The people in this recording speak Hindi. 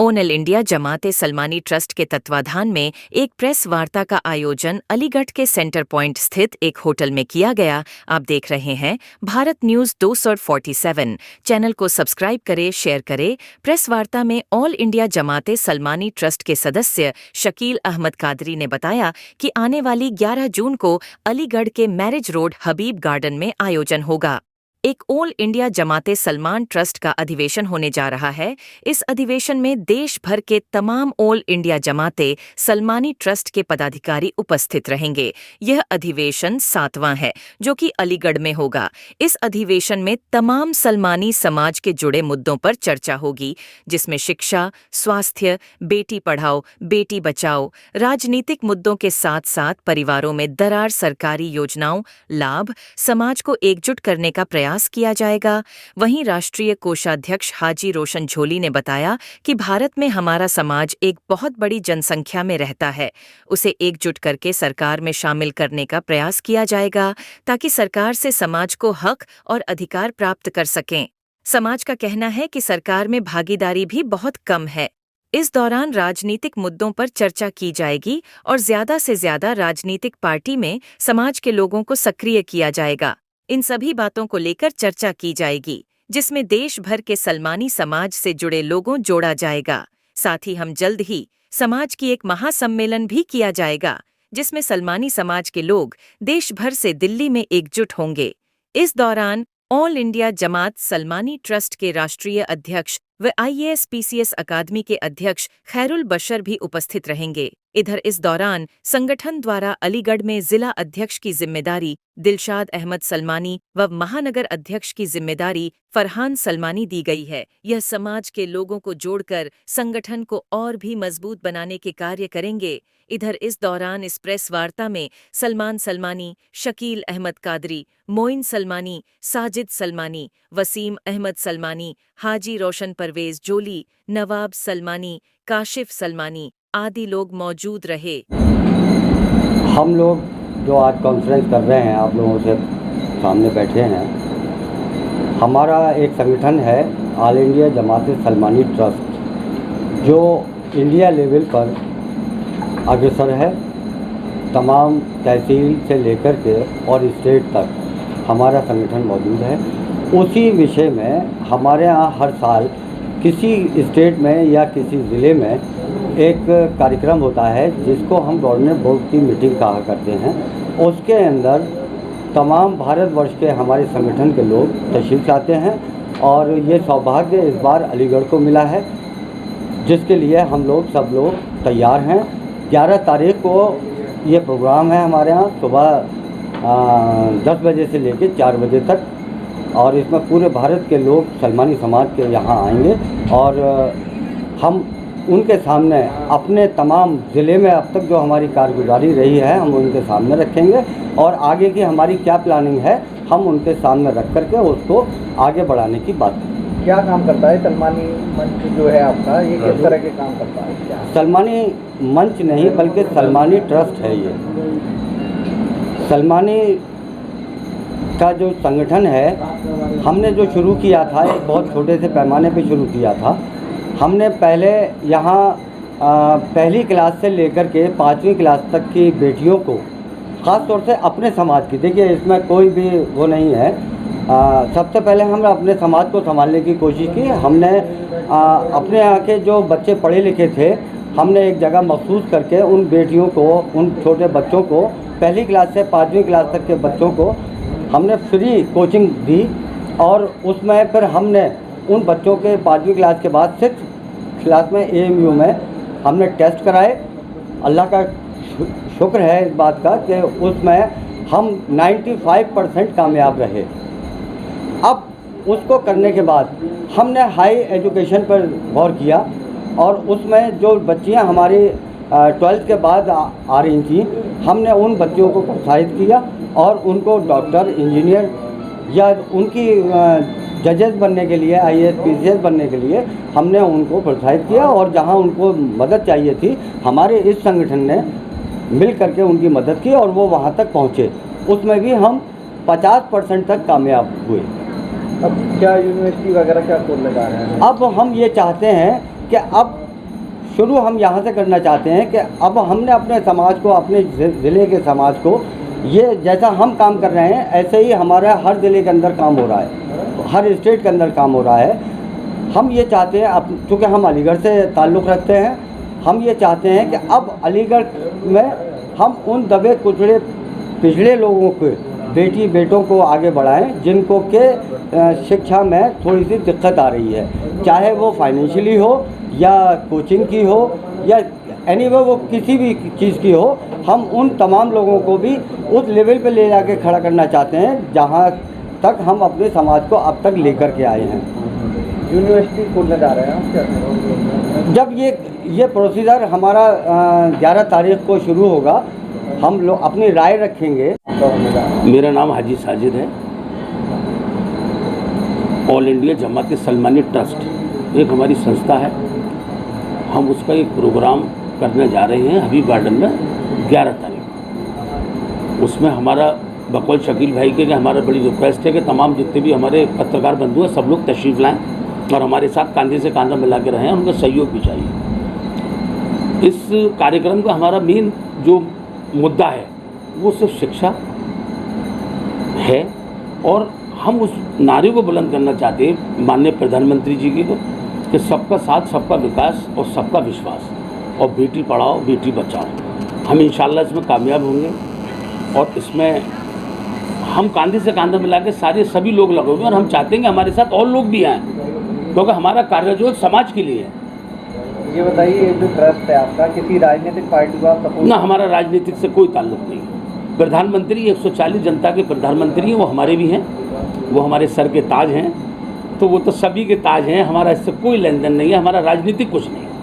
ऑल इंडिया जमात सलमानी ट्रस्ट के तत्वाधान में एक प्रेस वार्ता का आयोजन अलीगढ़ के सेंटर पॉइंट स्थित एक होटल में किया गया। आप देख रहे हैं भारत न्यूज 247। चैनल को सब्सक्राइब करें, शेयर करें। प्रेस वार्ता में ऑल इंडिया जमात सलमानी ट्रस्ट के सदस्य शकील अहमद कादरी ने बताया कि आने वाली 11 जून को अलीगढ़ के मैरिज रोड हबीब गार्डन में आयोजन होगा। एक ऑल इंडिया जमाते सलमान ट्रस्ट का अधिवेशन होने जा रहा है। इस अधिवेशन में देश भर के तमाम ऑल इंडिया जमाते सलमानी ट्रस्ट के पदाधिकारी उपस्थित रहेंगे। यह अधिवेशन 7वां है जो कि अलीगढ़ में होगा। इस अधिवेशन में तमाम सलमानी समाज के जुड़े मुद्दों पर चर्चा होगी, जिसमें शिक्षा, स्वास्थ्य, बेटी पढ़ाओ बेटी बचाओ, राजनीतिक मुद्दों के साथ साथ परिवारों में दरार, सरकारी योजनाओं, लाभ, समाज को एकजुट करने का प्रयास किया जाएगा। वहीं राष्ट्रीय कोषाध्यक्ष हाजी रोशन झोली ने बताया कि भारत में हमारा समाज एक बहुत बड़ी जनसंख्या में रहता है। उसे एकजुट करके सरकार में शामिल करने का प्रयास किया जाएगा ताकि सरकार से समाज को हक और अधिकार प्राप्त कर सकें। समाज का कहना है कि सरकार में भागीदारी भी बहुत कम है। इस दौरान राजनीतिक मुद्दों पर चर्चा की जाएगी और ज्यादा से ज्यादा राजनीतिक पार्टी में समाज के लोगों को सक्रिय किया जाएगा। इन सभी बातों को लेकर चर्चा की जाएगी, जिसमें देश भर के सलमानी समाज से जुड़े लोगों जोड़ा जाएगा। साथ ही हम जल्द ही समाज की एक महासम्मेलन भी किया जाएगा, जिसमें सलमानी समाज के लोग देश भर से दिल्ली में एकजुट होंगे। इस दौरान ऑल इंडिया जमात सलमानी ट्रस्ट के राष्ट्रीय अध्यक्ष व IAS PCS अकादमी के अध्यक्ष खैरुल बशर भी उपस्थित रहेंगे। इधर इस दौरान संगठन द्वारा अलीगढ़ में जिला अध्यक्ष की जिम्मेदारी दिलशाद अहमद सलमानी व महानगर अध्यक्ष की जिम्मेदारी फरहान सलमानी दी गई है। यह समाज के लोगों को जोड़कर संगठन को और भी मजबूत बनाने के कार्य करेंगे। इधर इस दौरान इस प्रेस वार्ता में सलमान सलमानी, शकील अहमद कादरी, मोइन सलमानी, साजिद सलमानी, वसीम अहमद सलमानी, हाजी रोशन परवेज जोली, नवाब सलमानी, काशिफ सलमानी आदि लोग मौजूद रहे। हम लोग जो आज कॉन्फ्रेंस कर रहे हैं, आप लोगों से सामने बैठे हैं, हमारा एक संगठन है ऑल इंडिया जमात सलमानी ट्रस्ट, जो इंडिया लेवल पर अग्रसर है। तमाम तहसील से लेकर के और स्टेट तक हमारा संगठन मौजूद है। उसी विषय में हमारे यहाँ हर साल किसी स्टेट में या किसी ज़िले में एक कार्यक्रम होता है, जिसको हम गवर्नमेंट बोर्ड की मीटिंग कहा करते हैं। उसके अंदर तमाम भारतवर्ष के हमारे संगठन के लोग तशरीफ़ लाते हैं और ये सौभाग्य इस बार अलीगढ़ को मिला है, जिसके लिए हम लोग सब लोग तैयार हैं। 11 तारीख को ये प्रोग्राम है हमारे यहाँ सुबह 10 बजे से लेकर 4 बजे तक, और इसमें पूरे भारत के लोग सलमानी समाज के यहाँ आएंगे और हम उनके सामने अपने तमाम ज़िले में अब तक जो हमारी कारगुजारी रही है हम उनके सामने रखेंगे और आगे की हमारी क्या प्लानिंग है हम उनके सामने रख करके उसको आगे बढ़ाने की बात करें। क्या काम करता है सलमानी मंच जो है आपका, ये किस तरह के काम करता है? क्या सलमानी मंच नहीं बल्कि सलमानी ट्रस्ट है। ये सलमानी का जो संगठन है, हमने जो शुरू किया था एक बहुत छोटे से पैमाने पे शुरू किया था। हमने पहले यहाँ पहली क्लास से लेकर के 5वीं क्लास तक की बेटियों को, ख़ास तौर से अपने समाज की, देखिए इसमें कोई भी वो नहीं है, सबसे पहले हमने अपने समाज को संभालने की कोशिश की। हमने अपने यहाँ के जो बच्चे पढ़े लिखे थे, हमने एक जगह मखसूस करके उन बेटियों को, उन छोटे बच्चों को, पहली क्लास से 5वीं क्लास तक के बच्चों को हमने फ्री कोचिंग दी और उसमें फिर हमने उन बच्चों के 5वीं क्लास के बाद 6th क्लास में AMU में हमने टेस्ट कराए। अल्लाह का शुक्र है इस बात का कि उसमें हम 95% कामयाब रहे। अब उसको करने के बाद हमने हाई एजुकेशन पर गौर किया और उसमें जो बच्चियां हमारी 12th के बाद आ रही थी, हमने उन बच्चियों को प्रोत्साहित किया और उनको डॉक्टर, इंजीनियर या उनकी जजेस बनने के लिए, IAS PCS बनने के लिए हमने उनको प्रोत्साहित किया और जहां उनको मदद चाहिए थी हमारे इस संगठन ने मिल करके उनकी मदद की और वो वहां तक पहुंचे। उसमें भी हम 50% तक कामयाब हुए। अब क्या यूनिवर्सिटी वगैरह क्या खोलने जा रहे हैं? अब हम ये चाहते हैं कि अब शुरू हम यहाँ से करना चाहते हैं कि अब हमने अपने समाज को, अपने ज़िले के समाज को, ये जैसा हम काम कर रहे हैं ऐसे ही हमारा हर ज़िले के अंदर काम हो रहा है, हर स्टेट के अंदर काम हो रहा है। हम ये चाहते हैं, अब चूँकि हम अलीगढ़ से ताल्लुक़ रखते हैं, हम ये चाहते हैं कि अब अलीगढ़ में हम उन दबे कुचले पिछड़े लोगों के बेटी बेटों को आगे बढ़ाएं जिनको के शिक्षा में थोड़ी सी दिक्कत आ रही है, चाहे वो फाइनेंशियली हो या कोचिंग की हो या एनीवे वो किसी भी चीज़ की हो। हम उन तमाम लोगों को भी उस लेवल पे ले जाके खड़ा करना चाहते हैं जहाँ तक हम अपने समाज को अब तक लेकर के आए हैं। यूनिवर्सिटी खोलने जा रहे हैं हम क्या? जब ये प्रोसीजर हमारा 11 तारीख को शुरू होगा, हम लोग अपनी राय रखेंगे। मेरा नाम हाजी साजिद है। ऑल इंडिया जमात सलमानी ट्रस्ट एक हमारी संस्था है। हम उसका एक प्रोग्राम करने जा रहे हैं हबीब गार्डन में 11 तारीख। उसमें हमारा बकौल शकील भाई के हमारा बड़ी रिक्वेस्ट है कि तमाम जितने भी हमारे पत्रकार बंधु हैं सब लोग तशरीफ़ लाएँ और हमारे साथ कंधे से कंधा मिला के रहें, उनका सहयोग भी चाहिए। इस कार्यक्रम का हमारा मेन जो मुद्दा है वो सिर्फ शिक्षा है और हम उस नारे को बुलंद करना चाहते हैं माननीय प्रधानमंत्री जी की कि सबका साथ, सबका विकास और सबका विश्वास, और बेटी पढ़ाओ बेटी बचाओ। हम इंशाल्लाह इसमें कामयाब होंगे और इसमें हम कंधे से कंधा मिला के सभी लोग लगे हुए हैं और हम चाहते हैं कि हमारे साथ और लोग भी आएँ, क्योंकि हमारा कार्य जो समाज के लिए है। ये बताइए, ये जो ट्रस्ट है आपका किसी राजनीतिक पार्टी को आप सपोर्ट? ना, हमारा राजनीतिक से कोई ताल्लुक नहीं है। प्रधानमंत्री 140 जनता के प्रधानमंत्री हैं, वो हमारे भी हैं, वो हमारे सर के ताज हैं, तो वो तो सभी के ताज हैं। हमारा इससे कोई लेन देन नहीं है, हमारा राजनीतिक कुछ नहीं है।